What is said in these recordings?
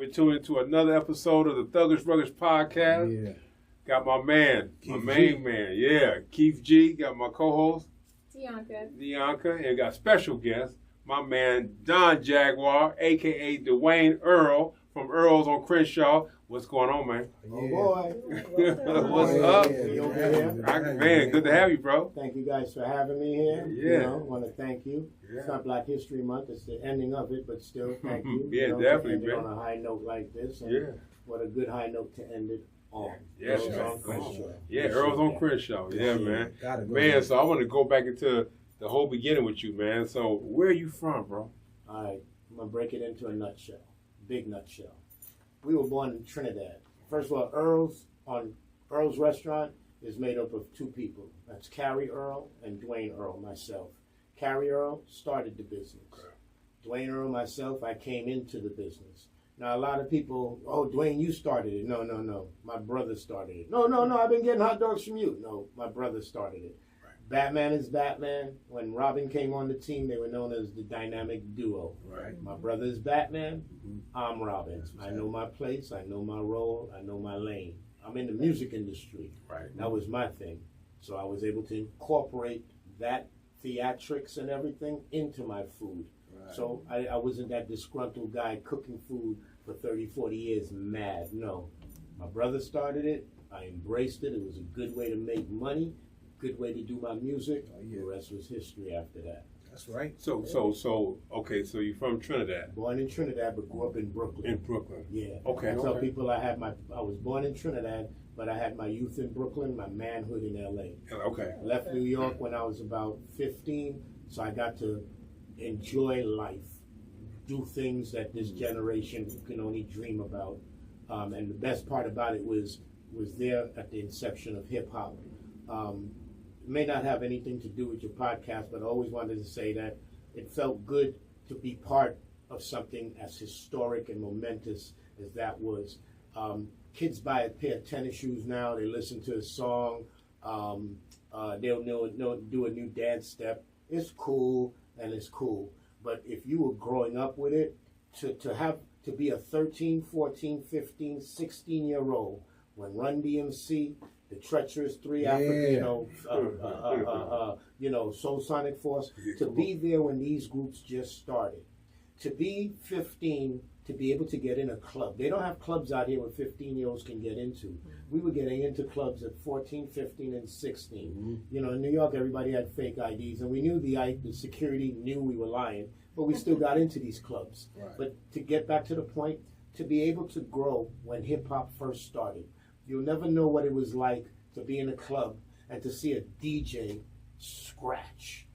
Been tuning into another episode of the Thuggish Ruggish Podcast. Yeah. Got my man, Keith my main G. man, yeah, Keith G. Got my co-host, Dianca. and got special guest, my man, Don Jagwarr, a.k.a. Duane Earle from Earles on Crenshaw. What's going on, man? Oh boy. What's up? Yeah. Man, good to have you, bro. Thank you guys for having me here. Yeah. Want to thank you. Yeah. It's not Black History Month. It's the ending of it, but still, thank you. Yeah, to definitely, end it man. on a high note like this. And Yeah. what a good high note to end it on. Yeah, Earles sure. on Crenshaw. Yeah, Earles on Crenshaw. Yeah, man. Gotta go. Man, so I want to go back into the whole beginning with you, man. So where are you from, bro? All right, I'm going to break it into a nutshell. Big nutshell. We were born in Trinidad. First of all, Earles Restaurant is made up of two people. That's Carey Earle and Duane Earle, myself. Carey Earle started the business. Duane Earle, myself, I came into the business. Now, a lot of people, oh, Duane, you started it. No. My brother started it. No, I've been getting hot dogs from you. No, my brother started it. Batman is Batman. When Robin came on the team, they were known as the dynamic duo. Right. My brother is Batman. I'm Robin. I know my place. I know my role. I know my lane. I'm in the music industry. Right. That was my thing. So I was able to incorporate that theatrics and everything into my food. Right. So I wasn't that disgruntled guy cooking food for 30, 40 years mad. No. My brother started it. I embraced it. It was a good way to make money. Good way to do my music. Oh, yeah. The rest was history after that. That's right. So you're from Trinidad. Born in Trinidad, but grew up in Brooklyn. In Brooklyn. Yeah. Okay. I tell Okay. people I was born in Trinidad, but I had my youth in Brooklyn, my manhood in LA. Okay. I left New York when I was about 15, so I got to enjoy life, do things that this generation can only dream about. And the best part about it was there at the inception of hip hop. It may not have anything to do with your podcast, but I always wanted to say that it felt good to be part of something as historic and momentous as that was. Kids buy a pair of tennis shoes now, they listen to a song, they'll do a new dance step. It's cool, and it's cool. But if you were growing up with it, to be a 13, 14, 15, 16-year-old, when Run DMC, the Treacherous Three, Africa, Soul Sonic Force, to be there when these groups just started, to be 15, to be able to get in a club. They don't have clubs out here where 15-year-olds can get into. We were getting into clubs at 14, 15, and 16. Mm-hmm. In New York, everybody had fake IDs, and we knew the security knew we were lying, but we still got into these clubs. Right. But to get back to the point, to be able to grow when hip-hop first started, you'll never know what it was like to be in a club and to see a DJ scratch,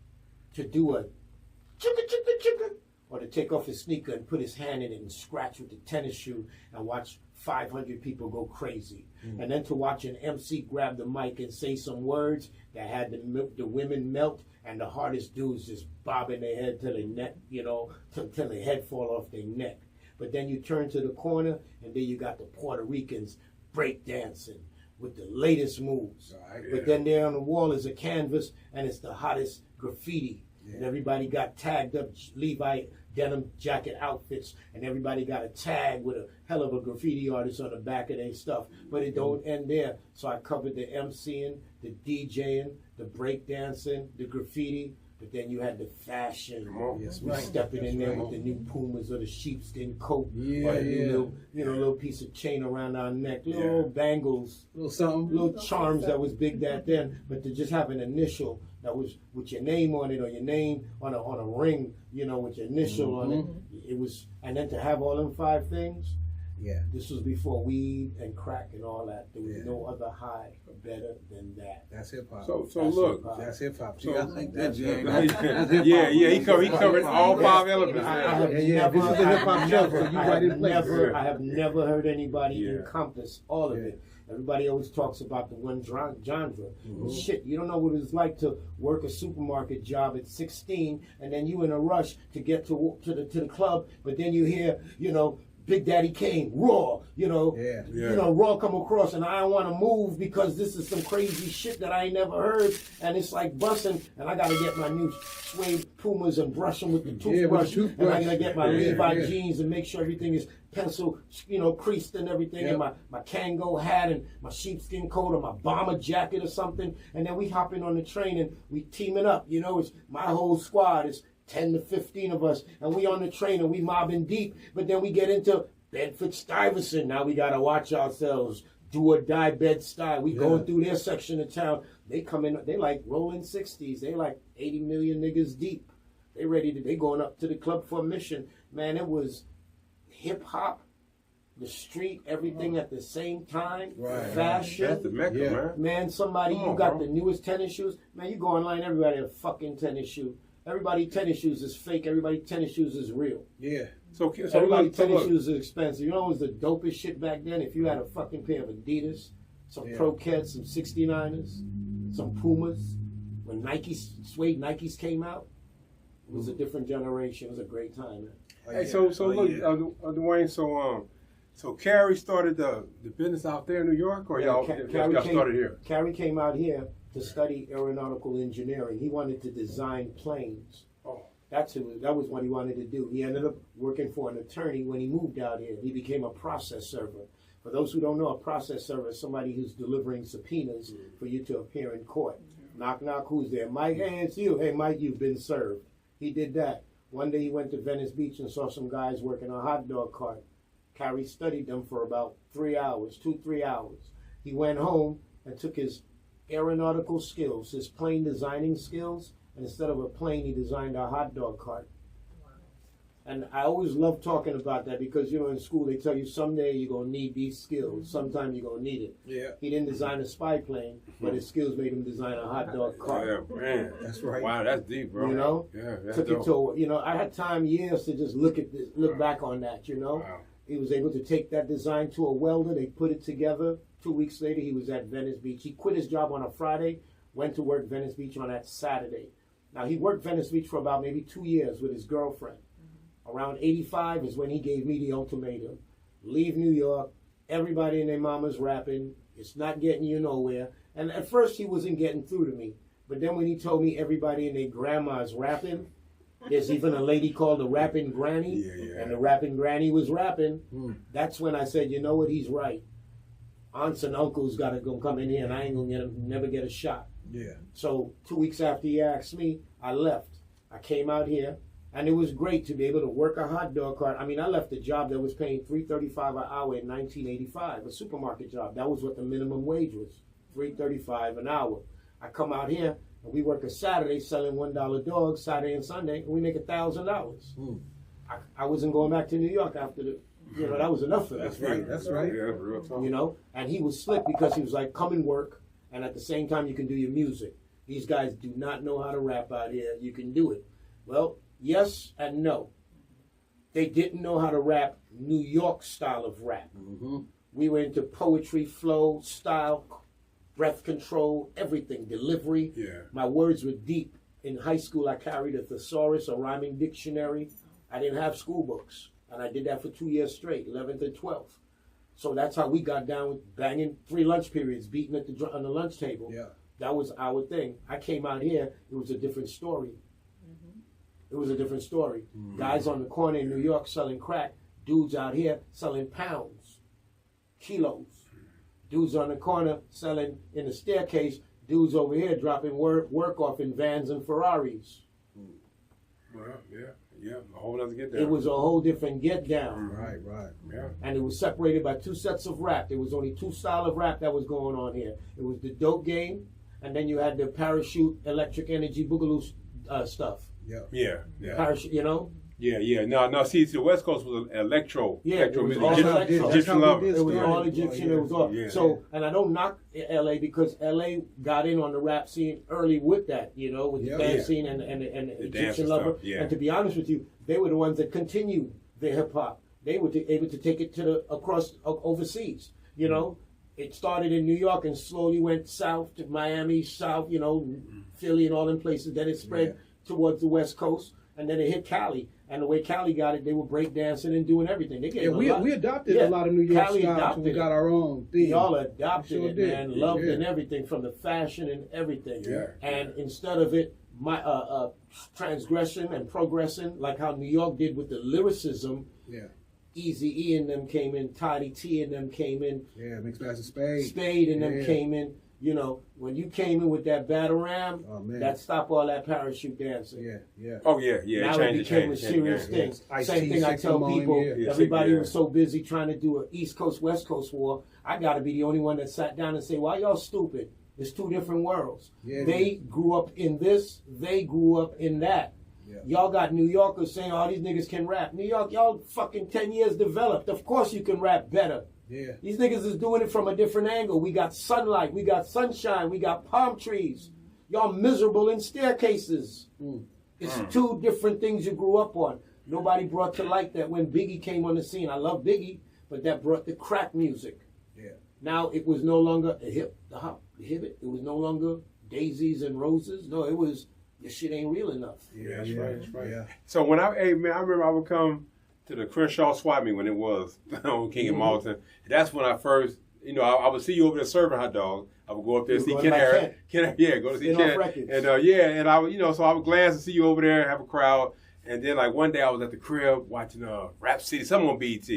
to do a chicka chicka chicka, or to take off his sneaker and put his hand in it and scratch with the tennis shoe and watch 500 people go crazy. And then to watch an MC grab the mic and say some words that had the women melt and the hardest dudes just bobbing their head till their neck, till their head fall off their neck. But then you turn to the corner and then you got the Puerto Ricans break dancing with the latest moves. Right. But then there on the wall is a canvas and it's the hottest graffiti. Yeah. And everybody got tagged up Levi denim jacket outfits, and everybody got a tag with a hell of a graffiti artist on the back of their stuff. But it don't end there. So I covered the MCing, the DJing, the breakdancing, the graffiti. But then you had the fashion. Yes, We right. stepping in That's there right. with the new Pumas or the sheepskin coat, Yeah, or the yeah. new little piece of chain around our neck, little Yeah. old bangles, little something. little charms that was big back then. But to just have an initial that was with your name on it, or your name on a ring, with your initial on it. It was, and then to have all them 5 things. Yeah. This was before weed and crack and all that. There was Yeah. no other high better than that. That's hip hop. So That's look. hip-hop. That's hip hop. So- I like that, Jay. Yeah, he covered all 5 elements. I Yeah. have Yeah, never, this is a hip-hop show, so you right in place. I have never heard anybody Yeah. encompass all of Yeah. it. Everybody always talks about the one genre. Shit, you don't know what it's like to work a supermarket job at 16, and then you in a rush to get to the club, but then you hear, Big Daddy Kane, Raw, you know, Raw come across, and I don't want to move because this is some crazy shit that I ain't never heard, and it's like busting, and I gotta get my new suede Pumas and brush them with the toothbrush, and I gotta get my Levi jeans and make sure everything is pencil, creased and everything, and my Kango hat and my sheepskin coat or my bomber jacket or something, and then we hopping on the train and we teaming up, it's my whole squad is 10 to 15 of us, and we on the train and we mobbing deep, but then we get into Bedford-Stuyvesant. Now we gotta watch ourselves, do or die Bed-Stuy. We going through their section of town. They come in, they like rolling 60s. They like 80 million niggas deep. They going up to the club for a mission. Man, it was hip hop, the street, everything at the same time. Right. Fashion. That's the Mecca, man. Man, you got the newest tennis shoes. Man, you go online, everybody have a fucking tennis shoe. Everybody tennis shoes is fake. Everybody tennis shoes is real. Yeah. So everybody tennis shoes is expensive. You know what was the dopest shit back then? If you had a fucking pair of Adidas, some Pro-Keds, some 69ers, some Pumas, when suede Nikes came out, it was a different generation. It was a great time, man. Hey, Duane, so Carey started the business out there in New York, or y'all started here? Carey came out here to study aeronautical engineering. He wanted to design planes. Oh, that was what he wanted to do. He ended up working for an attorney when he moved out here. He became a process server. For those who don't know, a process server is somebody who's delivering subpoenas for you to appear in court. Knock, knock, who's there? Mike, hey, it's you. Hey, Mike, you've been served. He did that. One day he went to Venice Beach and saw some guys working a hot dog cart. Carey studied them for about 3 hours. He went home and took his aeronautical skills, his plane designing skills, and instead of a plane, he designed a hot dog cart. And I always love talking about that because, in school they tell you someday you're going to need these skills. Sometime you're going to need it. Yeah. He didn't design a spy plane, but his skills made him design a hot dog cart. Yeah, man. That's right. Wow, that's deep, bro. Yeah, that's took dope. It to, I had time years to just look back on that, Wow. He was able to take that design to a welder. They put it together. 2 weeks later, he was at Venice Beach. He quit his job on a Friday, went to work Venice Beach on that Saturday. Now, he worked Venice Beach for about maybe 2 years with his girlfriend. Around 85 is when he gave me the ultimatum. Leave New York. Everybody and their mama's rapping. It's not getting you nowhere. And at first, he wasn't getting through to me. But then when he told me everybody and their grandma's rapping, there's even a lady called the Rapping Granny, and the Rapping Granny was rapping. That's when I said, you know what, he's right. Aunts and uncles got to go come in here, and I ain't going to never get a shot. Yeah. So 2 weeks after he asked me, I left. I came out here, and it was great to be able to work a hot dog cart. I mean, I left a job that was paying $3.35 an hour in 1985, a supermarket job. That was what the minimum wage was, $3.35 an hour. I come out here, and we work a Saturday selling $1 dogs, Saturday and Sunday, and we make $1,000. I wasn't going back to New York after that was enough for me. That's right. Yeah, real talk. And he was slick because he was like, come and work, and at the same time you can do your music. These guys do not know how to rap out here. You can do it. Well, yes and no. They didn't know how to rap New York style of rap. Mm-hmm. We were into poetry, flow, style, breath control, everything, delivery. Yeah. My words were deep. In high school, I carried a thesaurus, a rhyming dictionary. I didn't have school books, and I did that for 2 years straight, 11th and 12th. So that's how we got down with banging 3 lunch periods, beating on the lunch table. Yeah. That was our thing. I came out here, it was a different story. Mm-hmm. It was a different story. Mm-hmm. Guys on the corner in New York selling crack, dudes out here selling pounds, kilos. Dudes on the corner selling in the staircase, dudes over here dropping work off in vans and Ferraris. Well, yeah, a whole other get down. It was a whole different get down. Right, yeah. And it was separated by 2 sets of rap. There was only 2 styles of rap that was going on here. It was the dope game, and then you had the parachute, electric energy, boogaloo stuff. Yeah. Parachute, Yeah. No. See, the West Coast was electro. Yeah, electro. It was all Egyptian love. It was all Egyptian. It was all. Yeah. So, and I don't knock L.A. because L.A. got in on the rap scene early with that, with the dance scene and the Egyptian lover. Yeah. And to be honest with you, they were the ones that continued the hip hop. They were able to take it to across overseas. It started in New York and slowly went south to Miami, south, Philly and all them places. Then it spread towards the West Coast. and then it hit Cali. And the way Cali got it, they were breakdancing and doing everything. They gave we adopted a lot of New York Cali styles. We got our own thing. Y'all adopted sure it, did. man. Loved and everything, from the fashion and everything. Yeah. And instead of it, my transgression and progressing, like how New York did with the lyricism. Yeah. Eazy-E and them came in, Toddy T and them came in. Yeah, Mixed Master Spade. Spade and them came in. You know, when you came in with that battle ram, that stopped all that parachute dancing. Yeah. Oh, yeah. Now it became a serious thing. Same thing I tell people. Everybody was so busy trying to do an East Coast, West Coast war. I got to be the only one that sat down and say, why y'all stupid? It's two different worlds. Yeah, they grew up in this. They grew up in that. Yeah. Y'all got New Yorkers saying, oh, these niggas can rap. New York, y'all fucking 10 years developed. Of course you can rap better. Yeah. These niggas is doing it from a different angle. We got sunlight. We got sunshine. We got palm trees. Y'all miserable in staircases. It's two different things you grew up on. Nobody brought to light that when Biggie came on the scene. I love Biggie, but that brought the crack music. Yeah. Now it was no longer a hip, the hop, the hip. It was no longer daisies and roses. No, it was, this shit ain't real enough. Yeah, that's right. That's right. Yeah. So when I remember I would come to the Crenshaw swap meet when it was on King and Malton. That's when I first, I would see you over there serving hot dogs. I would go up there and see Ken Harris. Go to see Ken. And and I would, so I would glance and see you over there, have a crowd. And then like one day I was at the crib watching Rap City, something on BET,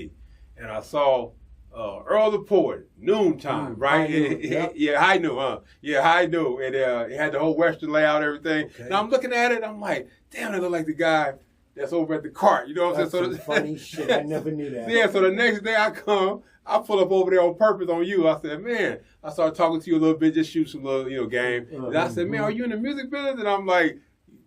and I saw Earl the Poet, Noontime, right? High Noon, huh? Yeah, High Noon. And it had the whole Western layout, everything. Okay. Now I'm looking at it, I'm like, damn, it look like the guy that's over at the cart. You know what I'm saying? So funny shit. I never knew that. Yeah, so the next day I pull up over there on purpose on you. I said, man, I started talking to you a little bit, just shoot some little, game. And I said, man, are you in the music business? And I'm like,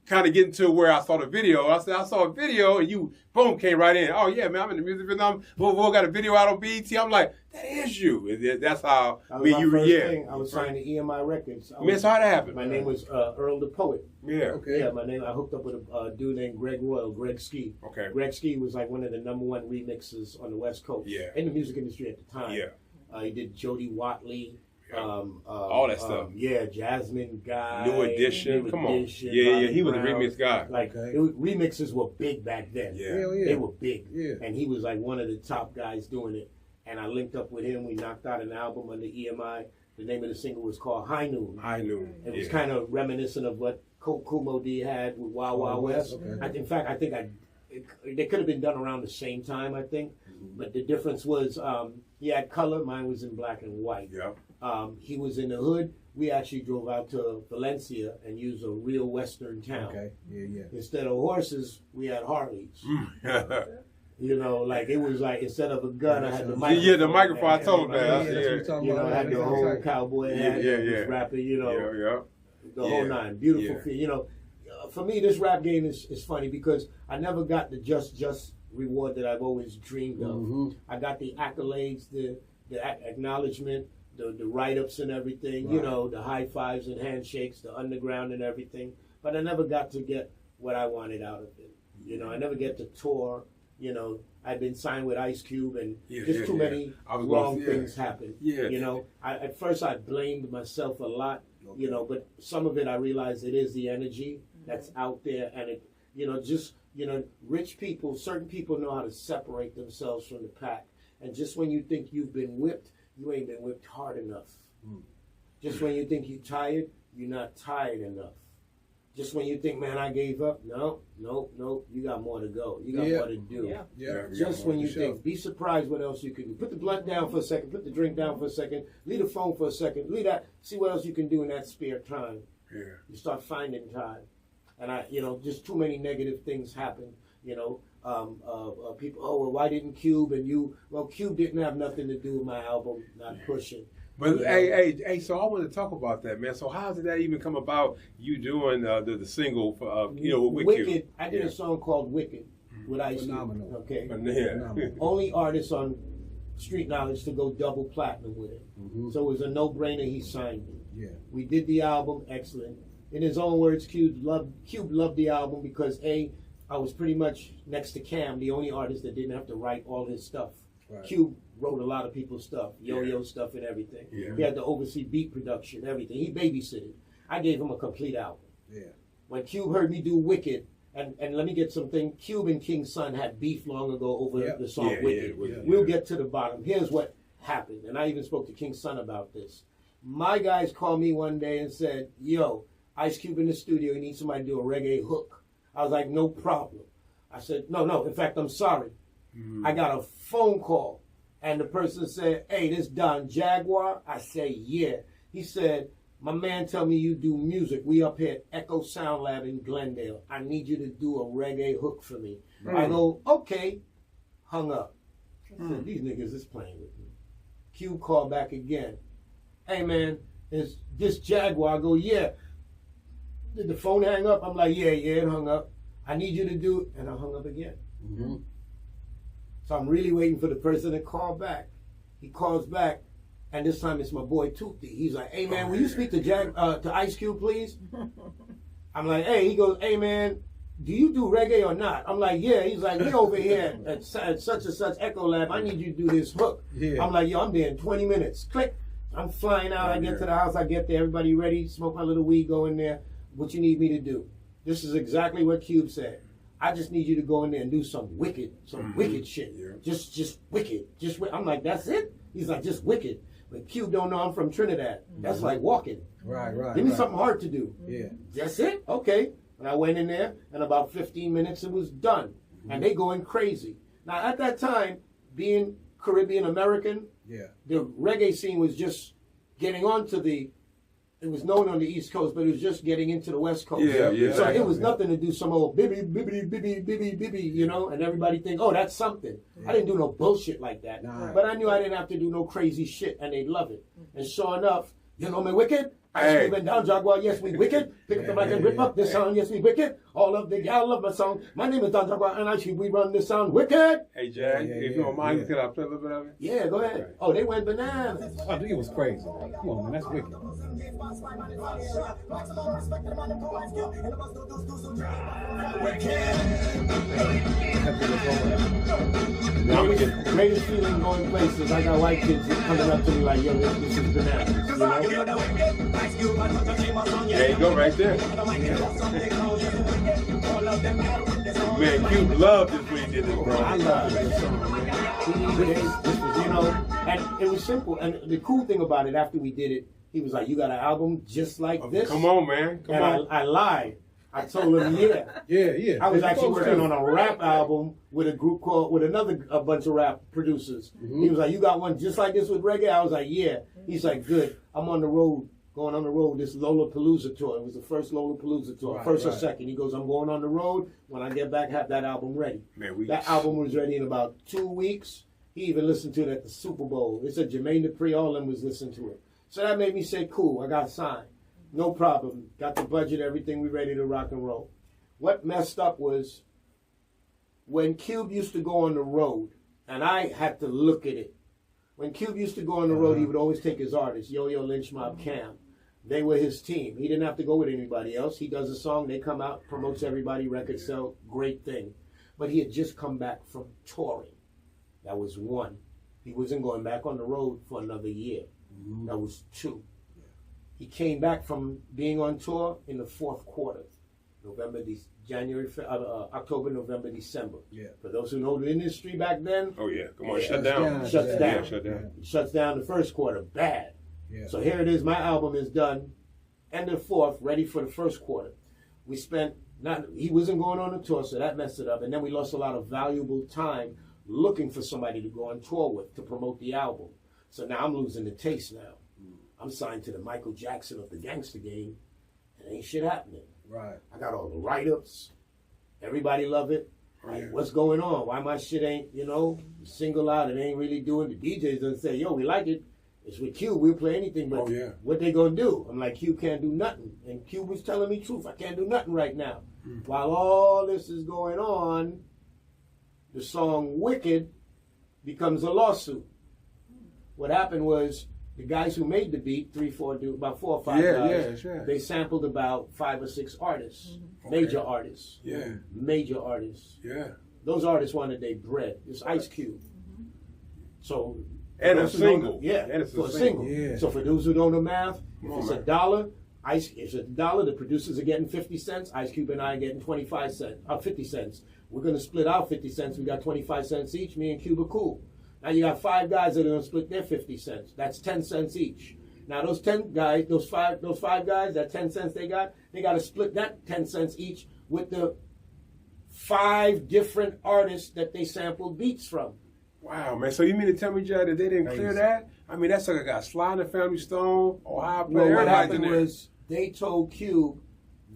kind of getting to where I saw the video. I said, I saw a video, and you, boom, came right in. Oh, yeah, man, I'm in the music business. We got a video out on BET. I'm like, that is you. And that's how me and you were, I was signed to EMI Records. Man, so how'd that happen? My name was Earle the Poet. Yeah. Okay. Yeah, my name, I hooked up with a dude named Greg Ski. Okay. Greg Ski was like one of the #1 remixers on the West Coast. Yeah. In the music industry at the time. Yeah. He did Jody Watley. All that stuff. Jasmine Guy. New Edition. Come on. Yeah. He was a remix guy. Like, remixes were big back then. Yeah. They were big. Yeah. And he was like one of the top guys doing it. And I linked up with him. We knocked out an album under EMI. The name of the single was called High Noon. High Noon. It was kind of reminiscent of what Kumo D had with Wild Wild West. Okay. In fact, I think they could have been done around the same time, I think. But the difference was he had color. Mine was in black and white. Yeah. He was in the hood. We actually drove out to Valencia and used a real Western town. Okay. Yeah. Instead of horses, we had Harleys. Like it was like instead of a gun, I had the microphone. Yeah, the microphone. I told him that. I had the whole cowboy hat. Yeah. Rapper, the whole nine. Beautiful feel. For me, this rap game is funny because I never got the just reward that I've always dreamed of. I got the accolades, the acknowledgement, the write-ups and everything, the high fives and handshakes, the underground and everything. But I never got to get what I wanted out of it. I never get to tour. I've been signed with Ice Cube, and just too many wrong things happened. At first I blamed myself a lot, but some of it I realized it is the energy that's out there, and it, rich people, certain people know how to separate themselves from the pack. And just when you think you've been whipped, you ain't been whipped hard enough. Just when you think you're tired, you're not tired enough. Just when you think, man, I gave up, no, you got more to go. You got more to do. Just when you think, be surprised what else you can do. Put the blunt down for a second, put the drink down for a second, leave the phone for a second, leave that, see what else you can do in that spare time. You start finding time. And just too many negative things happen, people, why didn't Cube and you, Cube didn't have nothing to do with my album, not pushing. But hey, so I want to talk about that, man. So how did that even come about? You doing the single for with Wicked? I did a song called Wicked with Ice Cube. Okay, only artist on Street Knowledge to go double platinum with it. So it was a no-brainer. He signed me. We did the album, excellent. In his own words, Cube loved the album because I was pretty much next to Cam, the only artist that didn't have to write all his stuff. Cube wrote a lot of people's stuff, yo-yo stuff and everything. He had to oversee beat production, everything. He babysitted. I gave him a complete album. When Cube heard me do Wicked, And let me get something. Cube and King's son had beef long ago over the song Wicked. Yeah. We'll get to the bottom. Here's what happened. And I even spoke to King's son about this. My guys called me one day and said, yo, Ice Cube in the studio, he needs somebody to do a reggae hook. I was like, no problem. I said, no, in fact, I'm sorry. I got a phone call, and the person said, hey, this Don Jagwarr? I say, yeah. He said, my man tell me you do music. We up here at Echo Sound Lab in Glendale. I need you to do a reggae hook for me. I go, okay. Hung up. I said, these niggas is playing with me. Cube called back again. Hey, man, is this Jaguar? I go, yeah. Did the phone hang up? I'm like, yeah, it hung up. I need you to do it. And I hung up again. So I'm really waiting for the person to call back. He calls back, and this time it's my boy Toothy. He's like, hey, man, will you speak to Ice Cube, please? I'm like, hey. He goes, hey, man, do you do reggae or not? I'm like, yeah. He's like, we over here at such and such Echo Lab. I need you to do this hook. Yeah. I'm like, yo, I'm there in 20 minutes. Click. I'm flying out. I get to the house. I get there. Everybody ready. Smoke my little weed. Go in there. What you need me to do? This is exactly what Cube said. I just need you to go in there and do some wicked shit. Yeah. Just wicked. I'm like, that's it? He's like, just wicked. But Cube don't know I'm from Trinidad. That's like walking. Right. Give me something hard to do. Yeah. That's it? Okay. And I went in there, and about 15 minutes it was done. And they going crazy. Now, at that time, being Caribbean American, the reggae scene was just getting onto it was known on the East Coast, but it was just getting into the West Coast. So it was nothing to do some old bibby, you know, and everybody think, oh, that's something. I didn't do no bullshit like that. But I knew I didn't have to do no crazy shit, and they'd love it. And sure enough, you know me wicked? Ice Cube and Don Jagwarr, yes, we wicked. Pick up the mic and rip up this sound, yes, we wicked. All of the gal love my song. My name is Don Jagwarr, and Ice Cube, we run this sound wicked. Hey, Jack, if you don't mind, can I play a little bit of it? Yeah, go ahead. Okay. Oh, they went bananas. I think it was crazy. Come on, man, that's wicked. The greatest feeling going places. I got white kids coming up to me like, yo, this is bananas. You know? There you go, right there. Man, Cube loved this when he did this, bro. I love this song, man. This was, you know, and it was simple. And the cool thing about it, after we did it, he was like, you got an album just like this? Come on, man. Come on. I lied. I told him, yeah. I was actually working on a rap album with a group with a bunch of rap producers. He was like, you got one just like this with reggae? I was like, yeah. He's like, good. I'm on the road, going on the road, this Lollapalooza tour. It was the first Lollapalooza tour, first or second. He goes, I'm going on the road. When I get back, have that album ready. Man, that album was ready in about 2 weeks. He even listened to it at the Super Bowl. It said Jermaine Dupri, all of them was listening to it. So that made me say, cool, I got signed. No problem. Got the budget, everything, we ready to rock and roll. What messed up was when Cube used to go on the road, and I had to look at it. When Cube used to go on the road, he would always take his artists, Yo-Yo, Lynch Mob, Cam. They were his team. He didn't have to go with anybody else. He does a song, they come out, promotes everybody, record sell, great thing. But he had just come back from touring. That was one. He wasn't going back on the road for another year. That was two. He came back from being on tour in the fourth quarter, October, November, December. Yeah. For those who know the industry back then. Oh yeah, come on, shut down. Shuts down. Shuts down the first quarter, bad. Yeah. So here it is. My album is done, end of fourth, ready for the first quarter. We spent he wasn't going on a tour, so that messed it up, and then we lost a lot of valuable time looking for somebody to go on tour with to promote the album. So now I'm losing the taste now. I'm signed to the Michael Jackson of the gangster game, and ain't shit happening. Right. I got all the write-ups. Everybody love it. Like, what's going on? Why my shit ain't, single out? It ain't really doing. The DJs doesn't say, yo, we like it. It's with Q. We'll play anything, but what they gonna do? I'm like, Q can't do nothing. And Q was telling me truth. I can't do nothing right now. While all this is going on, the song Wicked becomes a lawsuit. What happened was, the guys who made the beat, about 4 or 5 guys, they sampled about 5 or 6 artists, major artists. Yeah. Major artists. Yeah. Those artists wanted their bread. It's Ice Cube. So. And a single. And a single. Yeah. So for those who don't know math, if it's $1, It's $1. The producers are getting 50 cents. Ice Cube and I are getting 50 cents. We're going to split out 50 cents. We got 25 cents each. Me and Cube are cool. Now you got 5 guys that are going to split their 50 cents. That's 10 cents each. Now those 10 guys, those five guys, that 10 cents they got to split that 10 cents each with the 5 different artists that they sampled beats from. Wow, man. So you mean to tell me, Jay, that they didn't clear that? I mean, that's like I got Sly and the Family Stone, Ohio Player. Well, what happened was they told Cube,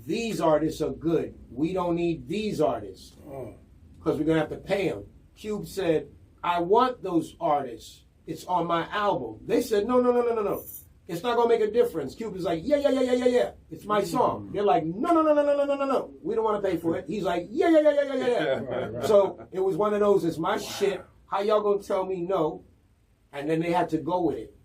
these artists are good. We don't need these artists because we're going to have to pay them. Cube said, I want those artists. It's on my album. They said, no. It's not going to make a difference. Cube is like, yeah. It's my song. They're like, no. We don't want to pay for it. He's like, yeah. Right. So it was one of those, it's my shit. How y'all going to tell me no? And then they had to go with it.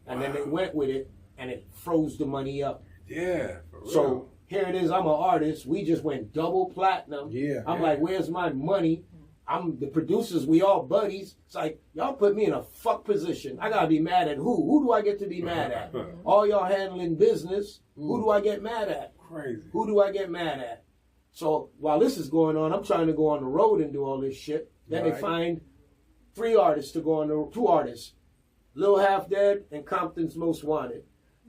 And then they went with it, and it froze the money up. Yeah. So here it is, I'm an artist. We just went double platinum. Yeah. I'm like, where's my money? I'm the producers, we all buddies. It's like, y'all put me in a fuck position. I gotta be mad at who? Who do I get to be mad at? All y'all handling business. Who do I get mad at? Crazy. Who do I get mad at? So while this is going on, I'm trying to go on the road and do all this shit. Then they find 3 artists to go on the road, 2 artists. Lil Half Dead and Compton's Most Wanted.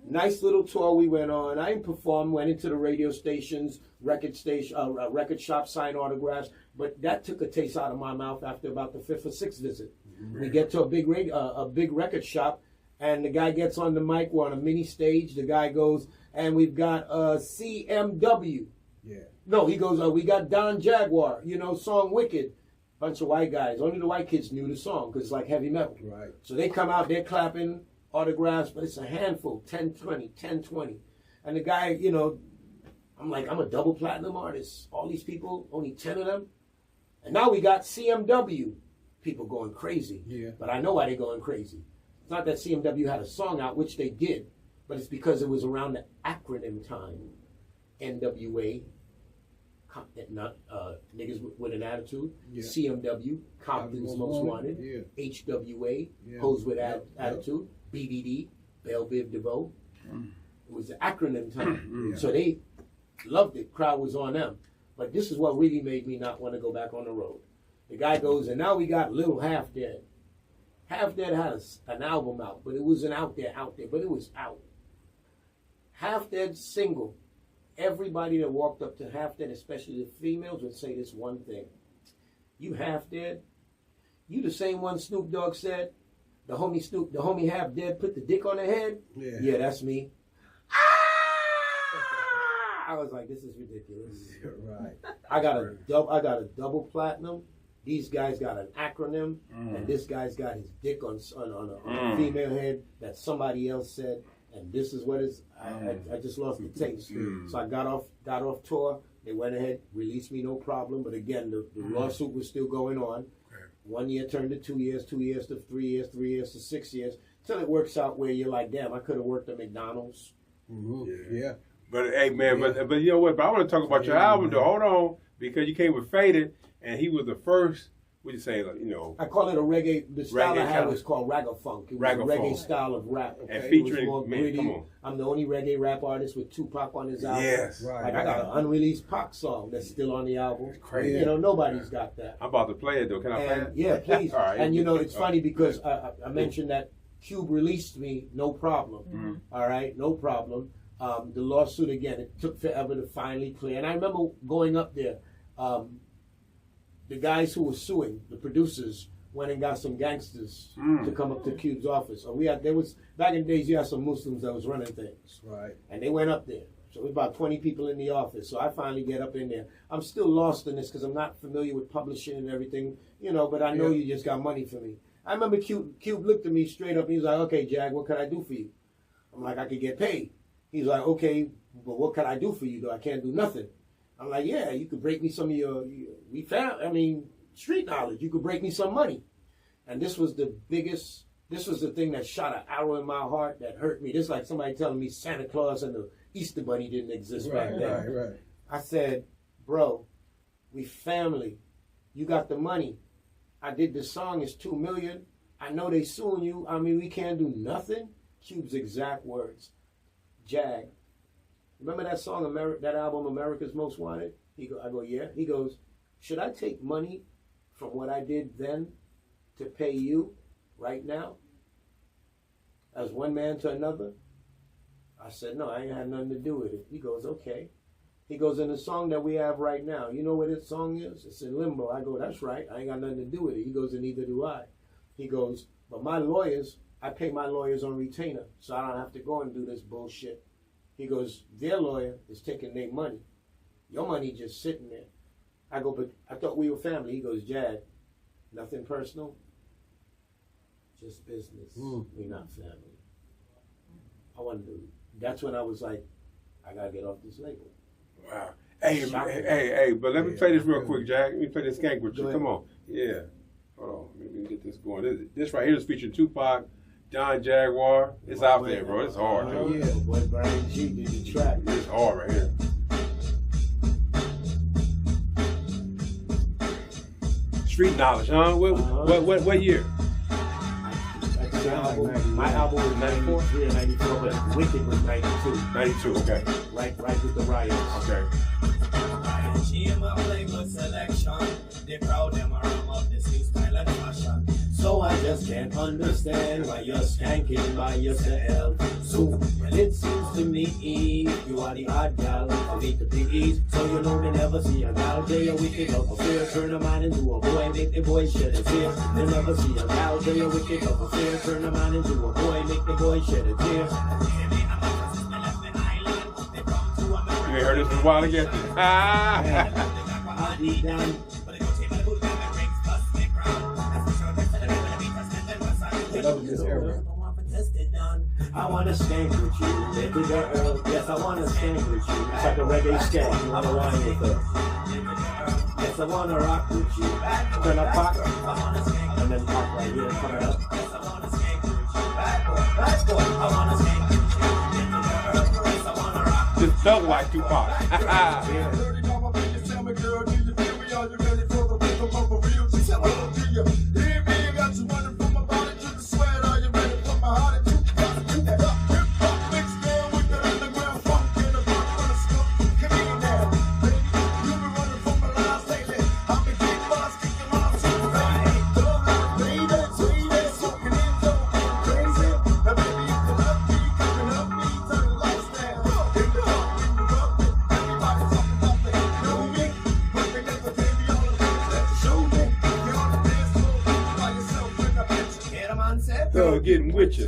Nice little tour we went on. I didn't perform, went into the radio stations, record shop, sign autographs, but that took a taste out of my mouth after about the 5th or 6th visit. We get to a big record shop, and the guy gets on the mic. We're on a mini stage. The guy goes, and we've got CMW. Yeah. No, he goes, we got Don Jagwarr, song Wicked. Bunch of white guys. Only the white kids knew the song because it's like heavy metal. Right. So they come out, they're clapping autographs, but it's a handful, 10, 20. And the guy, I'm like, I'm a double platinum artist. All these people, only 10 of them. And now we got CMW. People going crazy. Yeah. But I know why they're going crazy. It's not that CMW had a song out, which they did, but it's because it was around the acronym time. NWA, niggas with an attitude. Yeah. CMW, Compton's Most Wanted. Yeah. HWA, Hoes with Attitude. BDD, Belle Biv DeVoe. It was the acronym time. So they loved it. Crowd was on them. But this is what really made me not want to go back on the road. The guy goes, and now we got Lil Half Dead. Half Dead had an album out, but it wasn't out there, but it was out. Half Dead single. Everybody that walked up to Half Dead, especially the females, would say this one thing. You Half Dead? You the same one Snoop Dogg said? The homie Half Dead put the dick on the head? Yeah, that's me. I was like, this is ridiculous. Right. I got a double platinum. These guys got an acronym, and this guy's got his dick on a female head that somebody else said, and this is what is. I just lost the taste. So I got off tour. They went ahead, released me, no problem. But again, the lawsuit was still going on. 1 year turned to 2 years, 2 years to 3 years, 3 years to 6 years, till it works out where you're like, damn, I could have worked at McDonald's. Yeah. But hey, man, but you know what? But I want to talk about your album, though. Hold on, because you came with Faded, and he was the first. What you say? I call it a reggae. The style I had was called ragga-funk. It was a reggae style of rap. Okay? And featuring, more gritty. Come on. I'm the only reggae rap artist with Tupac on his album. Yes, right. I got an unreleased Pac song that's still on the album. It's crazy. Nobody's got that. I'm about to play it though. Can I play it? Yeah, please. All right. And it's funny because I mentioned that Cube released me, no problem. All right, no problem. The lawsuit again, it took forever to finally clear. And I remember going up there. The guys who were suing, the producers, went and got some gangsters to come up to Cube's office. So back in the days, you had some Muslims that was running things. Right. And they went up there. So it was about 20 people in the office. So I finally get up in there. I'm still lost in this because I'm not familiar with publishing and everything, but I know you just got money for me. I remember Cube looked at me straight up. He was like, okay, Jag, what can I do for you? I'm like, I could get paid. He's like, okay, but what can I do for you though? I can't do nothing. I'm like, yeah, you could break me some of your street knowledge. You could break me some money. And this was the thing that shot an arrow in my heart that hurt me. This is like somebody telling me Santa Claus and the Easter Bunny didn't exist back then. Right. I said, bro, we family. You got the money. I did the song, it's $2 million. I know they suing you. We can't do nothing. Cube's exact words. Jag, remember that song, that album, America's Most Wanted? I go, yeah. He goes, should I take money from what I did then to pay you right now? As one man to another? I said, no, I ain't had nothing to do with it. He goes, okay. He goes, in the song that we have right now, you know what this song is? It's in limbo. I go, that's right. I ain't got nothing to do with it. He goes, and neither do I. He goes, but my lawyers, I pay my lawyers on retainer, so I don't have to go and do this bullshit. He goes, their lawyer is taking their money. Your money just sitting there. I go, but I thought we were family. He goes, Jag, nothing personal, just business. We're not family. I wanted to. That's when I was like, I gotta get off this label. Wow. Hey, but let me play this real quick, Jack. Let me play this skank with you. Come on. Yeah. Hold on. Let me get this going. This right here is featuring Tupac, Don Jagwarr. It's out there, bro. It's hard, dude. Yeah, boy, Brian G did the track. It's hard right here. Street knowledge, huh? What year? My album was 94, 94, but Wicked was 92. 92, okay. Right with the riots. Okay. They proud them around up this new style and fashion. So I just can't understand why you're skanking by yourself. So well, it seems to me you are the odd gal. I'll eat the piggies, so you know they never see a gal. They a wicked up a fear, turn a man into a boy, make the boy shed a tear. They never see a gal. They a wicked up a fear, turn a man into a boy, make the boy shed a tear. You ain't heard this in a while again. I'll be down. I wanna skank with you, baby girl. Yes, I wanna skank with you. It's like a reggae skank. You wanna wine with us? Yes, I wanna rock with you. Turn up pop, and then pop right here, coming up. Just felt like Tupac. Getting with you.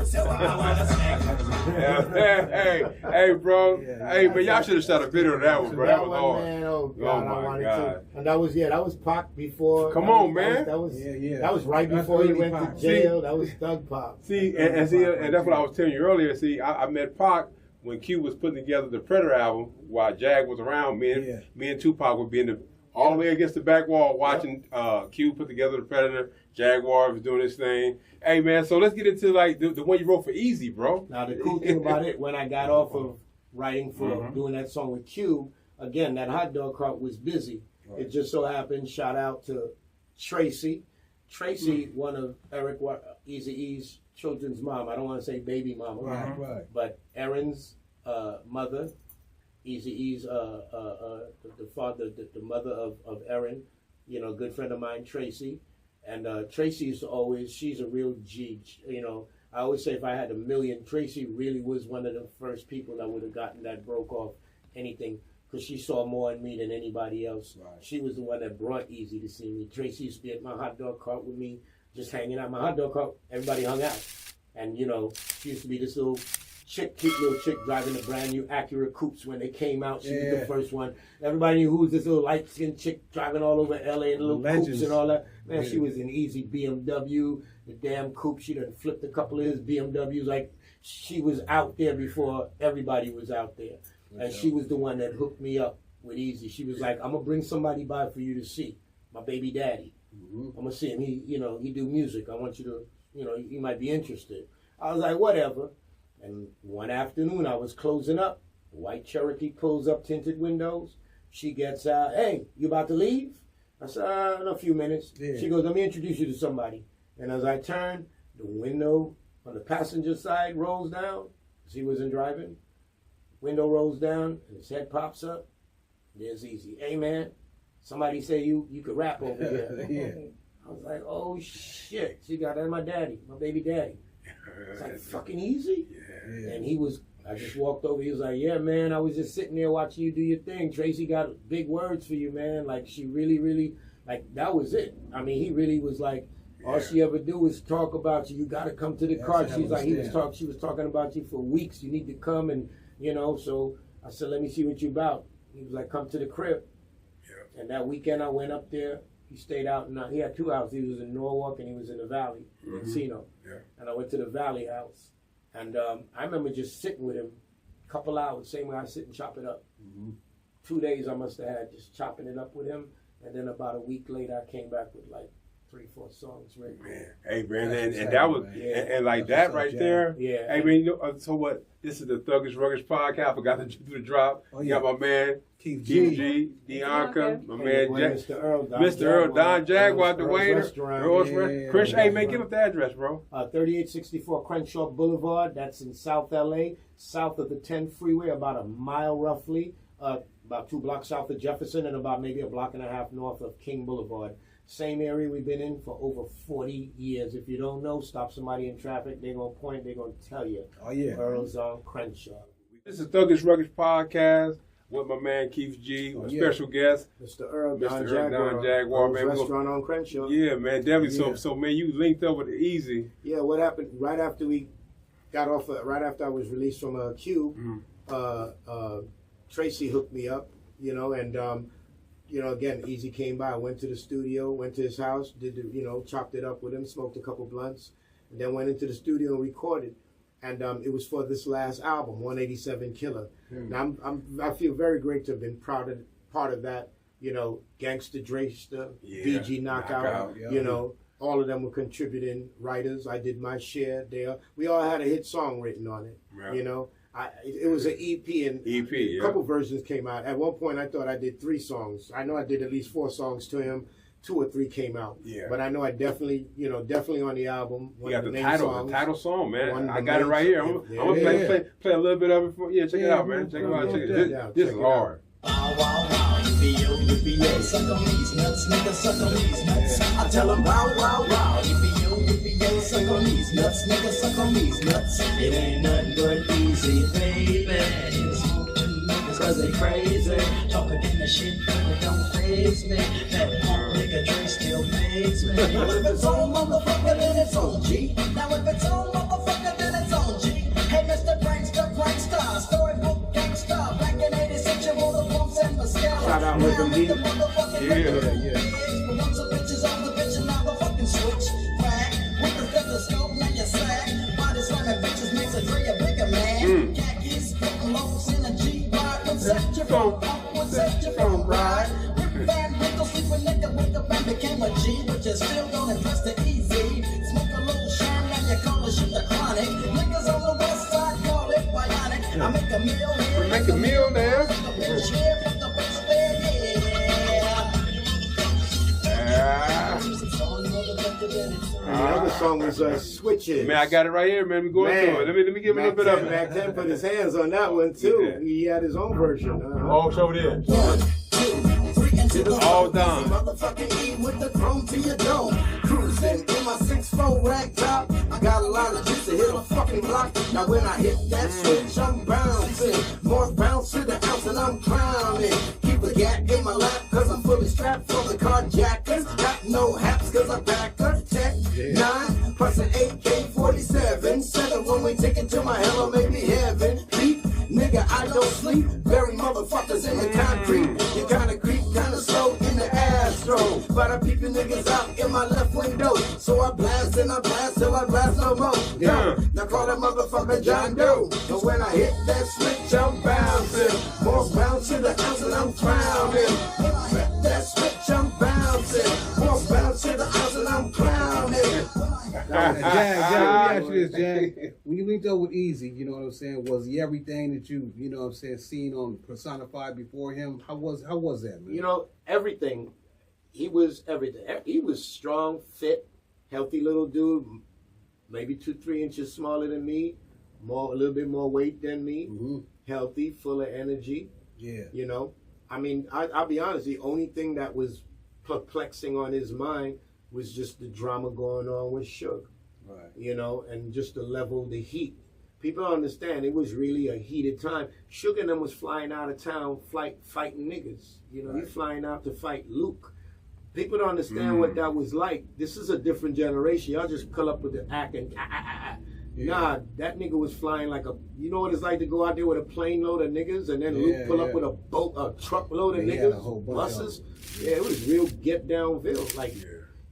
hey, bro. Hey, but y'all should have shot a video of that one, bro. That was hard. Man, oh God, I wanted to. And that was Pac before. Come on, man. That was right before he went to jail. That was Thug Pop. See, and that's what I was telling you earlier. See, I met Pac when Q was putting together the Predator album while Jag was around. Me and Tupac would be in all the way against the back wall watching Q put together the Predator. Jagwarr was doing his thing. Hey, man, so let's get into like the one you wrote for Eazy, bro. Now, the cool thing about it, when I got off of writing for doing that song with Q, again, that hot dog cart was busy. Right. It just so happened, shout out to Tracy. Tracy, one of Eric Eazy-E's children's mom. I don't want to say baby mama, right. But Erin's mother, Eazy-E's the father, the mother of Erin, you know, a good friend of mine, Tracy. And Tracy used to always, she's a real G. You know, I always say if I had $1 million, Tracy really was one of the first people that would have gotten that broke off anything because she saw more in me than anybody else. Right. She was the one that brought Eazy to see me. Tracy used to be at my hot dog cart with me, just hanging out. My hot dog cart, everybody hung out. And, you know, she used to be this little chick, cute little chick driving the brand new Acura coupes when they came out. She was the first one. Everybody knew who was this little light-skinned chick driving all over L.A. in the little coupes and all that. Man, she was in Eazy BMW, the damn coupe. She done flipped a couple of his BMWs. Like, she was out there before everybody was out there. And she was the one that hooked me up with Eazy. She was like, I'm going to bring somebody by for you to see, my baby daddy. I'm going to see him. He do music. I want you to, you might be interested. I was like, whatever. And one afternoon, I was closing up. White Cherokee pulls up tinted windows. She gets out, hey, you about to leave? I said, in a few minutes. Yeah. She goes, let me introduce you to somebody. And as I turn, the window on the passenger side rolls down. She wasn't driving. window rolls down, and his head pops up. There's Eazy. Hey, man, somebody say you could rap over here. Yeah. I was like, oh, shit. She got that, my daddy, my baby daddy. It's like, fucking Eazy? Yeah. And I just walked over. He was like, yeah, man, I was just sitting there watching you do your thing. Tracy got big words for you, man. Like, she really, really, like, that was it. I mean, he really was like, all she ever do is talk about you. You got to come to the car. She's like, she was talking about you for weeks. You need to come and, you know, so I said, let me see what you about. He was like, come to the crib. Yeah. And that weekend I went up there. He stayed out, and he had 2 houses. He was in Norwalk and he was in the Valley, Encino. Yeah. And I went to the Valley house. And I remember just sitting with him a couple hours, same way I sit and chop it up. 2 days I must have had just chopping it up with him. And then about a week later, I came back with like 3-4 songs written. Man, hey, man, and that was, and like that right there. Yeah. Hey, man, you know, so what? This is the Thuggish Ruggish Podcast. I forgot to do the drop. You got my man, Keith G, Bianca, my man, Mr. Earle, Don Jagwarr, Duane Earle, Crenshaw. Hey, man, give up the address, bro. 3864 Crenshaw Boulevard. That's in South LA, south of the 10 freeway, about a mile roughly, about 2 blocks south of Jefferson, and about maybe a block and a half north of King Boulevard. Same area we've been in for over 40 years. If you don't know, stop somebody in traffic. They're going to point. They're going to tell you. Oh, yeah. Earles on Crenshaw. This is Thuggish Ruggish Podcast with my man Keith G, special guest. Mr. Earle, Don Jagwarr, man. Restaurant on Crenshaw. Yeah, man, definitely. Yeah. So, man, you linked up with Eazy. Yeah, what happened right after we got off, right after I was released from Q, Tracy hooked me up, you know, and you know, again, Eazy came by. I went to the studio, went to his house, chopped it up with him, smoked a couple blunts, and then went into the studio and recorded. And it was for this last album, 187 Killer. Now, I feel very great to have been part of that, you know, Gangsta Drayster, BG Knockout, you know, all of them were contributing writers. I did my share there. We all had a hit song written on it, you know. It was an EP, and a couple versions came out. At one point, I thought I did 3 songs. I know I did at least 4 songs to him. 2 or 3 came out. Yeah. But I know I definitely on the album. You got the title song, man. I got it right here. I'm gonna play a little bit of it for you. Check it out, man. Check it out. This is hard. Wow, wow, wow, yippee-yo, suck on these nuts, nigga, suck on these nuts. I tell them, wow, wow, wow, yippee-yo, suck on these nuts, nigga, suck on these nuts. It ain't nothing but Eazy, baby. Niggas cause they crazy, talking in the shit, but it don't faze me. That punk nigga Dre still pays me. Now if it's on, motherfucker, then it's on G. Now if it's on, motherfucker, then it's on G. Hey, Mr. Prankster, storybook gangsta, back in 86, you roll the bumps and the scale. Shout out with the yeah. But once the bitches on the bitch and now the fucking switch. Crack, with the stethoscope, now you slack. Body slamming bitches makes a Dre a bigger man. Khakis, putting loafs in a G-ride. What's that your phone? What's that your phone, ride? Rip Van Winkle, sleep with nigga, wake up and became a G. But you still don't impress the Eazy. Smoke a little shine, now you call the shit the chronic. Niggas on the west side call it bionic. I make a meal here. Make a meal there. And the other song was Switches. Man, I got it right here, man. We going through it. Let me give it a little bit of it. Mac 10 put his hands on that one, too. He had his own version. Oh, show it in. 1, 2, 3, and all done. Motherfucking E with the chrome to your dome. Cruising in my 6'4" rag top. I got a lot of juice to hit a fucking block. Now when I hit that switch, I'm bouncing. More bounce to the ounce and I'm clowning. Keep a gat in my lap cause I'm fully strapped for the carjackers. Got no haps cause I pack a tech 9 plus an AK-47. 7 when we take it to my hell or maybe heaven. Beat, nigga, I don't sleep. Bury motherfuckers in the concrete. You kinda creep, kinda slow in the Astro. But I'm peeping niggas out in my left window. So I blast and I blast till I blast no more. Now call that motherfucker John Doe. Cause when I hit that switch, I'm bouncing. More bounce to the ounce and I'm clowning. When I hit that switch, I'm bouncing. More bounce to the ounce and I'm clowning. Jag, let me ask you this, Jag. When you linked up with Eazy, you know what I'm saying, was he everything that you know what I'm saying, seen on personified before him? How was that, man? You know, everything. He was everything. He was strong, fit, healthy little dude, maybe 2-3 inches smaller than me, a little bit more weight than me. healthy, full of energy. Yeah. You know, I mean, I'll be honest. The only thing that was perplexing on his mind was just the drama going on with Suge. Right. You know, and just the level, the heat. People don't understand. It was really a heated time. Suge and them was flying out of town, fighting niggas. You know, Right. he flying out to fight Luke. People don't understand what that was like. This is a different generation. Y'all just pull up with the act and Yeah. Nah, that nigga was flying like a. You know what it's like to go out there with a plane load of niggas, and then Luke pull up with a truckload of had a niggas, whole bunch buses. Yeah, it was real get downville. Like Yeah.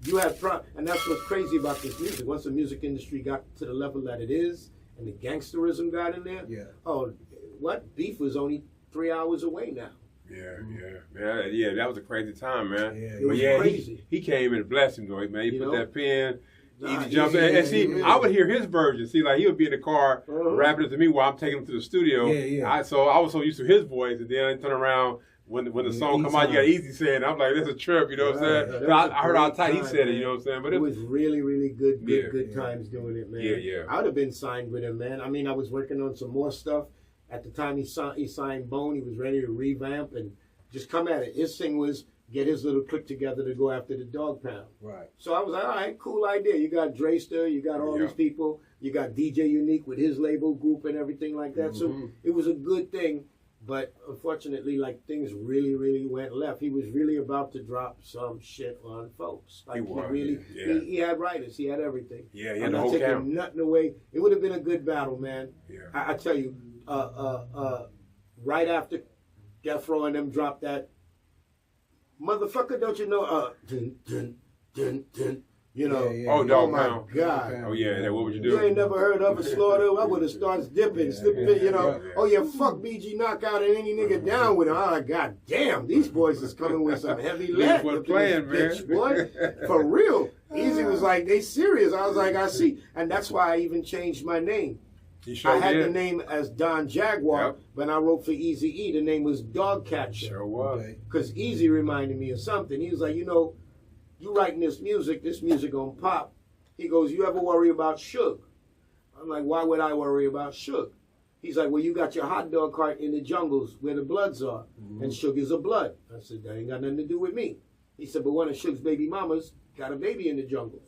you had, and that's what's crazy about this music. Once the music industry got to the level that it is, and the gangsterism got in there. Yeah. Oh, what beef was only 3 hours away now. Yeah, that was a crazy time, man. Yeah, It was crazy. He came and blessed him, though, man. He You put know? that pen, Nah, easy jump. Eazy, And see, yeah. I would hear his version. See, like, he would be in the car rapping it to me while I'm taking him to the studio. Yeah, yeah. So I was so used to his voice, and then I turn around when the song come out, you got Eazy saying, I'm like, that's a trip, you know what I'm saying? So I heard how tight he said it, you know what I'm saying? But it was really, really good Yeah. times doing it, man. Yeah. I would have been signed with him, man. I mean, I was working on some more stuff. At the time he signed Bone, he was ready to revamp and just come at it. His thing was get his little clique together to go after the Dog Pound. Right. So I was like, all right, cool idea. You got Drayster, you got all these people, you got DJ-Uneek with his label group and everything like that. So it was a good thing. But unfortunately, like, things really, really went left. He was really about to drop some shit on folks. Like, he had writers, he had everything. Yeah, he I'm had the not whole taking camp. nothing away. It would have been a good battle, man. Yeah. I tell you, right after Death Row and them dropped that, motherfucker, don't you know? Dun, dun, dun, dun, you know. Oh, Dog my Pound. God. Oh, yeah, what would you do? You ain't never heard of a slaughter. I would have started dipping, slipping, you know. Oh, yeah, fuck BG Knockout and any nigga down with him. I'm like, God damn, these boys is coming with some heavy lead. What playing, man? Bitch, boy. For real. Eazy was like, they serious. I was like, I see. And that's why I even changed my name. I had the name as Don Jagwarr. When I wrote for Eazy-E, the name was Dog Catcher. Sure was. Because Eazy reminded me of something. He was like, you know, you writing this music gonna pop. He goes, you ever worry about Suge? I'm like, why would I worry about Suge? He's like, well, you got your hot dog cart in the jungles where the bloods are, and Suge is a blood. I said, that ain't got nothing to do with me. He said, but one of Suge's baby mamas got a baby in the jungles.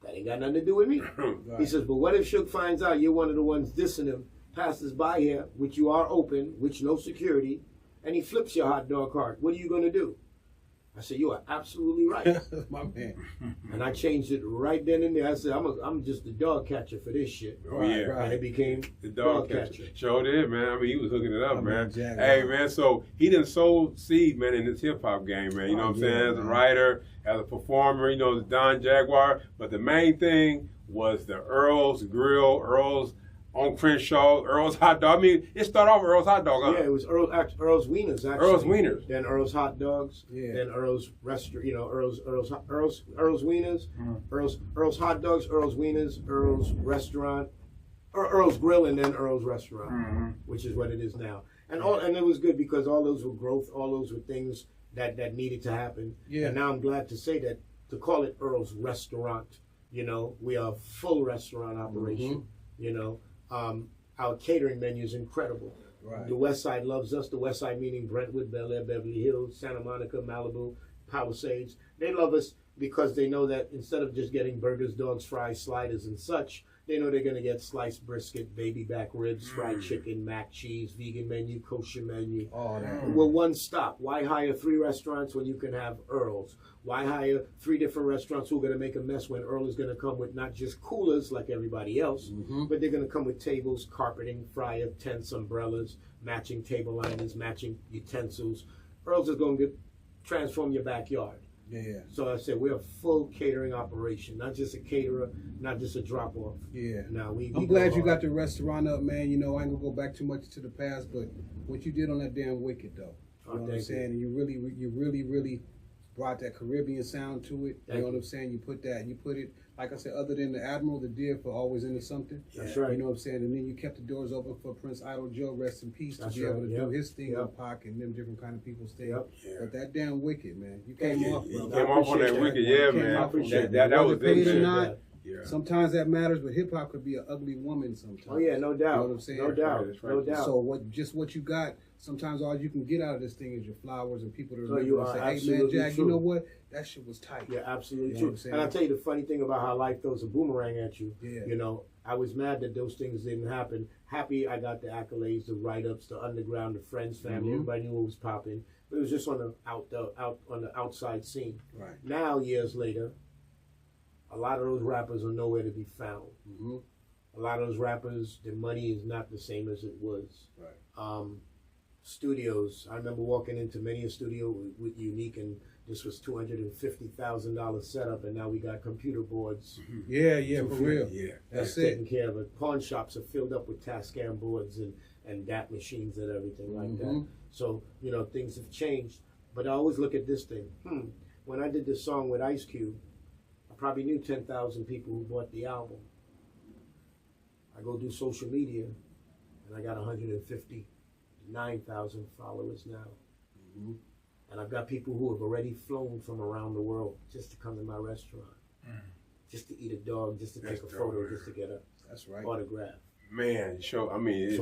That ain't got nothing to do with me. Right. He says, but what if Suge finds out you're one of the ones dissing him, passes by here, which you are open, which no security, and he flips your hot dog cart? What are you going to do? I said, you are absolutely right. My man. And I changed it right then and there. I said, I'm just the dog catcher for this shit. Oh, yeah. Right. And it became The dog catcher. Sure did, man. I mean, he was hooking it up, man. Jack, Hey, man, so he done sowed seed, man, in this hip-hop game, man. You know what I'm saying? As a writer, as a performer, you know, the Don Jagwarr. But the main thing was the Earles Grill, Earles on Crenshaw, Earles Hot Dog. I mean, it started off with Earles Hot Dog, huh? Yeah, it was Earl's Wieners, actually. Earles Wieners. Then Earl's Hot Dogs. Yeah. Then Earl's Restaurant, you know, Earl's Wieners, Earl's Hot Dogs, Earl's Wieners, Earl's Restaurant, or Earl's Grill, and then Earl's Restaurant, which is what it is now. And it was good because all those were growth, all those were things that needed to happen. Yeah. And now I'm glad to say that, to call it Earl's Restaurant, you know, we are a full restaurant operation, you know. Our catering menu is incredible. Right. The West Side loves us. The West Side meaning Brentwood, Bel Air, Beverly Hills, Santa Monica, Malibu, Palisades. They love us because they know that instead of just getting burgers, dogs, fries, sliders, and such, they know they're going to get sliced brisket, baby back ribs, fried chicken, mac cheese, vegan menu, kosher menu. All that. We're one stop. Why hire 3 restaurants when you can have Earles? Why hire 3 different restaurants who are going to make a mess when Earl is going to come with not just coolers like everybody else, but they're going to come with tables, carpeting, fryer, tents, umbrellas, matching table liners, matching utensils. Earl's is going to transform your backyard. Yeah. So I said, we're a full catering operation, not just a caterer, not just a drop-off. Yeah. Now, I'm glad you got the restaurant up, man. You know, I ain't gonna go back too much to the past, but what you did on that damn Wicked, though. You know what I'm saying? And you really brought that Caribbean sound to it. You know what I'm saying? You put it, like I said, other than the Admiral, the deer for Always Into Something. That's right. You know what I'm saying? And then you kept the doors open for Prince Idol Joe, rest in peace, to be able to do his thing on Pac and them different kind of people stay up. But that damn Wicked, man. You came off, bro. You came off on that Wicked, yeah, man. That was paid it, or man. not, Sometimes that matters, but hip hop could be an ugly woman sometimes. Oh yeah, no doubt. You know what I'm saying? No doubt. Right. No doubt. So what you got, sometimes all you can get out of this thing is your flowers and people to No, you remember are and say, hey man, Jack, true. you know what? That shit was tight. Yeah, absolutely You know true. what I'm saying? And I'll tell you the funny thing about how life throws a boomerang at you. Yeah. You know, I was mad that those things didn't happen. Happy I got the accolades, the write-ups, the underground, the friends, family. Everybody knew what was popping. But it was just on the outside scene. Right. Now, years later, a lot of those rappers are nowhere to be found. Mm-hmm. A lot of those rappers, their money is not the same as it was. Right. Studios, I remember walking into many a studio with Uneek, and this was $250,000 setup, and now we got computer boards. Yeah, for real. Yeah. That's taken it. care of it. Pawn shops are filled up with Tascam boards and DAT machines and everything like that. So, you know, things have changed. But I always look at this thing. When I did this song with Ice Cube, I probably knew 10,000 people who bought the album. I go do social media, and I got 159,000 followers now. And I've got people who have already flown from around the world just to come to my restaurant, just to eat a dog, just to take a photo, just to get a autograph. Man, so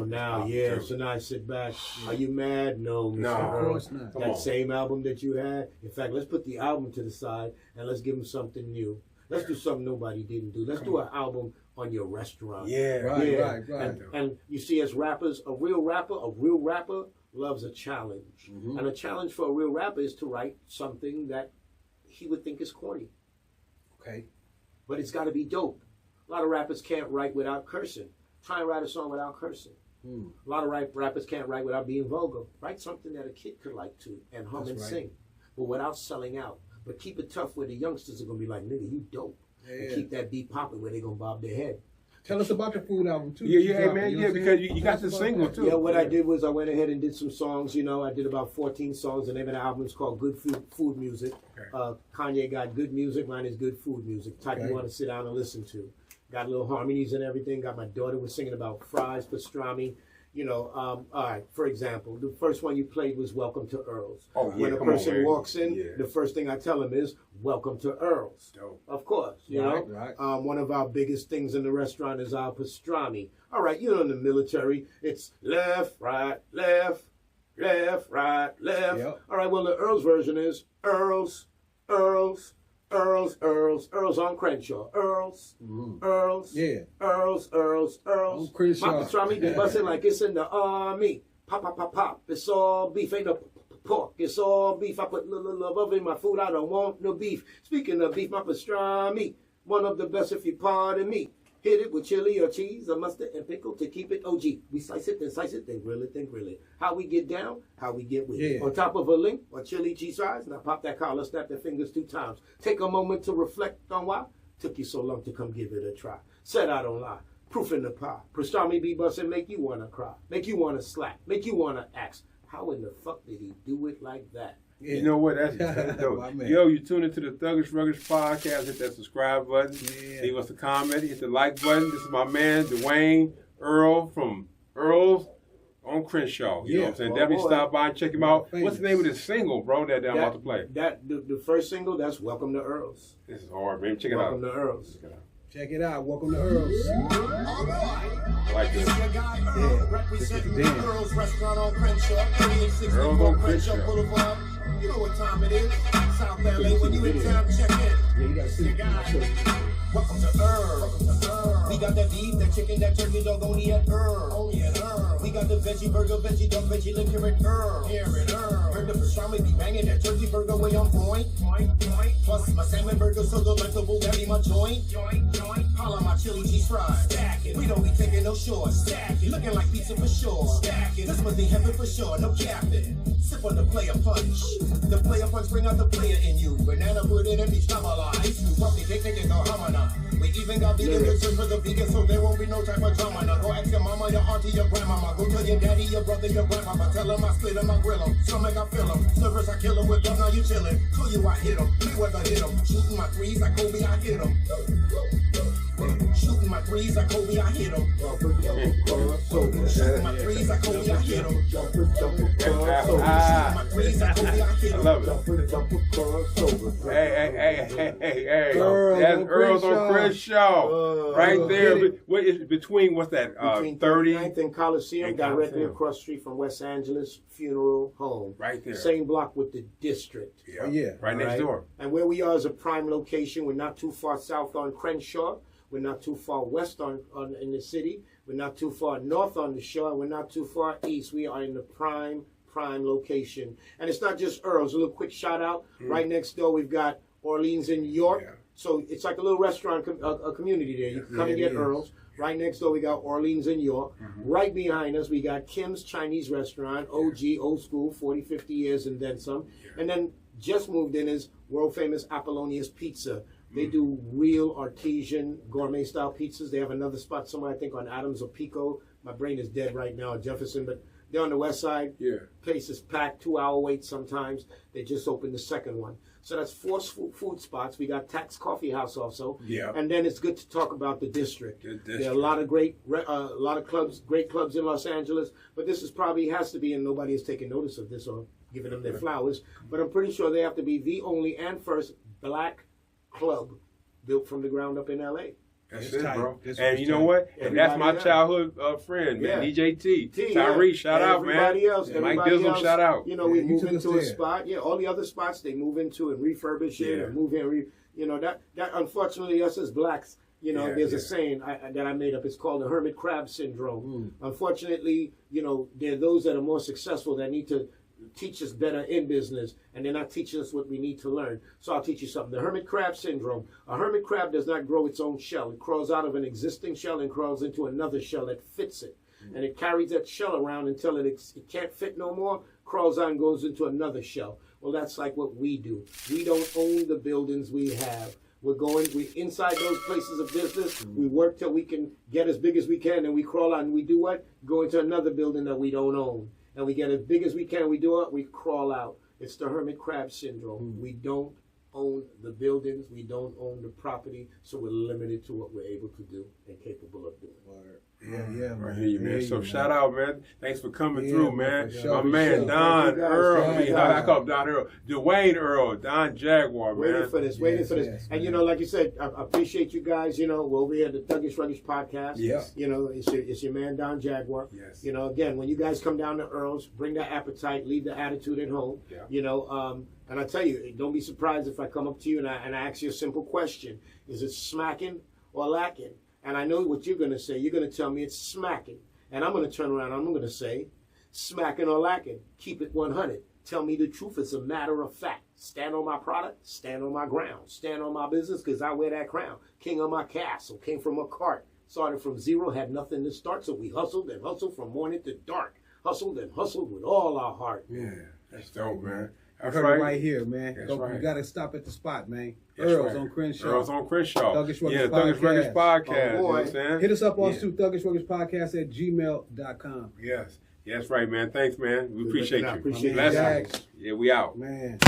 now I sit back. Are you mad? No, Mr. Of Earle. course not. That same album that you had. In fact, let's put the album to the side and let's give them something new. Let's do something nobody didn't do. Let's do an album on your restaurant. Right. And you see, as rappers, a real rapper loves a challenge. And a challenge for a real rapper is to write something that he would think is corny. Okay. But it's got to be dope. A lot of rappers can't write without cursing. Try and write a song without cursing. A lot of rappers can't write without being vulgar. Write something that a kid could like to and hum and sing, but without selling out. But keep it tough where the youngsters are going to be like, nigga, you dope. And keep that beat popping where they're going to bob their head. Tell us about the Food album, too. Because you got the single, too. Yeah, what I did was I went ahead and did some songs. You know, I did about 14 songs. The name of the album is called Good Food Music. Okay. Kanye got good music. Mine is good food music. Type you want to sit down and listen to. Got little harmonies and everything. Got my daughter was singing about fries, pastrami. You know, all right, for example, the first one you played was Welcome to Earles. When a person walks in, the first thing I tell them is, welcome to Earles. Of course, you know. One of our biggest things in the restaurant is our pastrami. All right, you know, in the military, it's left, right, left, right, left. All right, well, the Earles version is Earles on Crenshaw. Earles. Earles. Crenshaw. My pastrami be busting like it's in the army. Pop. It's all beef. Ain't no pork. It's all beef. I put love in my food. I don't want no beef. Speaking of beef, my pastrami, one of the best if you pardon me. Hit it with chili or cheese or mustard and pickle to keep it OG. We slice it, then grill it. How we get down, how we get with it. On top of a link or chili cheese fries, now pop that collar, snap the fingers 2 times. Take a moment to reflect on why took you so long to come give it a try. Said I don't lie, proof in the pie. Pastrami be bustin', make you wanna cry, make you wanna slap, make you wanna ask, how in the fuck did he do it like that? You know what? That's dope. Yo, you tune into the Thuggish Ruggish Podcast. Hit that subscribe button. Leave us a comment. Hit the like button. This is my man, Duane Earle from Earles on Crenshaw. You know what I'm saying? Definitely stop by and check him out. What's the name of this single, bro, that I'm about to play? The first single, that's Welcome to Earles. This is hard, man. Check it out. Welcome to Earles. Check it out. Welcome to Earles. I like this. This is the dance. Earles Restaurant on Crenshaw, 3864 Earles on Crenshaw Crenshaw. Boulevard. You know what time it is. South LA, when you in town, check in. You gotta see it. Welcome to Earles. We got that beef, that chicken, that turkey dog only at Earles. We got the veggie burger, veggie dog, veggie liquor at Earles. Heard the pastrami be banging, that turkey burger way on point. Plus my salmon burger so delectable, very my joint. Holla my chili cheese fries. We don't be taking no shorts. Looking like pizza for sure. This must be heaven for sure, no capping. Sip on the player punch. The player punch bring out the player in you. Banana pudding and beach tamala. Ice you puppy, they go hamana. We even got vegan desserts for the vegan, so there won't be no type of drama. Now go ask your mama, your auntie, your grandmama. Go tell your daddy, your brother, your grandmama. Tell them I split them, I grill them. Stomach, I fill them. Slivers, I kill them with love, now you chillin'. Call you, I hit them. Mayweather hit them. Shooting my threes like Kobe, I hit them. Shooting my threes like Kobe, I hit him. Shooting my threes like Kobe, I hit him. I love it. Hey. That's Earles on Crenshaw. Right there. What is between, what's that, Between 30th 39th and Coliseum, and directly Coliseum. across the street from West Angeles Funeral Home. Right there. Same block with the district. Yeah. Oh, yeah. Right next door. And where we are is a prime location. We're not too far south on Crenshaw. We're not too far west on in the city. We're not too far north on the shore. We're not too far east. We are in the prime location. And it's not just Earles. A little quick shout out. Right next door, we've got Orleans in York. Yeah. So it's like a little restaurant community there. You can come and get Earles. Right next door, we got Orleans in York. Right behind us, we got Kim's Chinese Restaurant, OG, old school, 40, 50 years and then some. And then just moved in is world famous Apollonia's Pizza. They do real artesian gourmet style pizzas. They have another spot somewhere, I think on Adams or Pico. My brain is dead right now, Jefferson, but they're on the west side. Yeah. Place is packed, 2-hour wait sometimes. They just opened the second one. So that's 4 food spots. We got Tax Coffee House also. Yeah. And then it's good to talk about the district. The There are a lot of great clubs, great clubs in Los Angeles. But this is probably has to be, and nobody has taken notice of this or given them their flowers. But I'm pretty sure they have to be the only and first black club built from the ground up in L.A. That's It's it, tight. bro. This And was you know tight. what? And that's my Everybody childhood friend, man. Yeah. DJ T. T, Tyree, yeah. shout out, man. Everybody else, Mike everybody Dizzle, else, shout out. You know, we Yeah, you move took us into a there. spot. Yeah, all the other spots they move into and refurbish it Yeah. and move in. You know that unfortunately us as blacks, you know, Yeah, there's yeah. a saying that I made up. It's called the hermit crab syndrome. Unfortunately, you know, there are those that are more successful that need to teach us better in business, and they're not teaching us what we need to learn. So I'll teach you something. The hermit crab syndrome. A hermit crab does not grow its own shell. It crawls out of an existing shell and crawls into another shell that fits it. And it carries that shell around until it can't fit no more, crawls out and goes into another shell. Well, that's like what we do. We don't own the buildings we have. We inside those places of business. We work till we can get as big as we can, and we crawl out and we do what? Go into another building that we don't own. And we get as big as we can, we do it, we crawl out. It's the hermit crab syndrome. We don't own the buildings, we don't own the property, so we're limited to what we're able to do and capable of doing. Yeah, I man. hear you, man. So shout out, man. Thanks for coming Yeah, through, man, man. for sure, My for man, sure. Don Thank you, guys. Earle. Thank you, I guys. call him Don Earle. Duane Earle, Don Jagwarr, Waiting man. for this, waiting for this. Yes, And, you man. know, like you said, I appreciate you guys. You know, we're over here at the Thuggish Ruggish Podcast. Yeah. You know, it's your man, Don Jagwarr. Yes. You know, again, when you guys come down to Earles, bring that appetite, leave the attitude at home. Yeah. You know, and I tell you, don't be surprised if I come up to you and I ask you a simple question. Is it smacking or lacking? And I know what you're going to say. You're going to tell me it's smacking. And I'm going to turn around and I'm going to say, smacking or lacking. Keep it 100. Tell me the truth. It's a matter of fact. Stand on my product. Stand on my ground. Stand on my business because I wear that crown. King of my castle. Came from a cart. Started from zero. Had nothing to start. So we hustled and hustled from morning to dark. Hustled and hustled with all our heart. Yeah, that's dope, man. I That's heard right. it right here, man. That's You right. got to stop at the spot, man. That's Earles right. on Crenshaw. Earles on Crenshaw. Thuggish Ruggish Yeah, Thuggish Ruggish Podcast. Podcast. You know what I'm boy. saying? Hit us up on Yeah. Thuggish Ruggish Podcast at gmail.com. Yes. That's right, man. Thanks, man. We appreciate I you. appreciate you Bless guys. you. Yeah, we out. Man.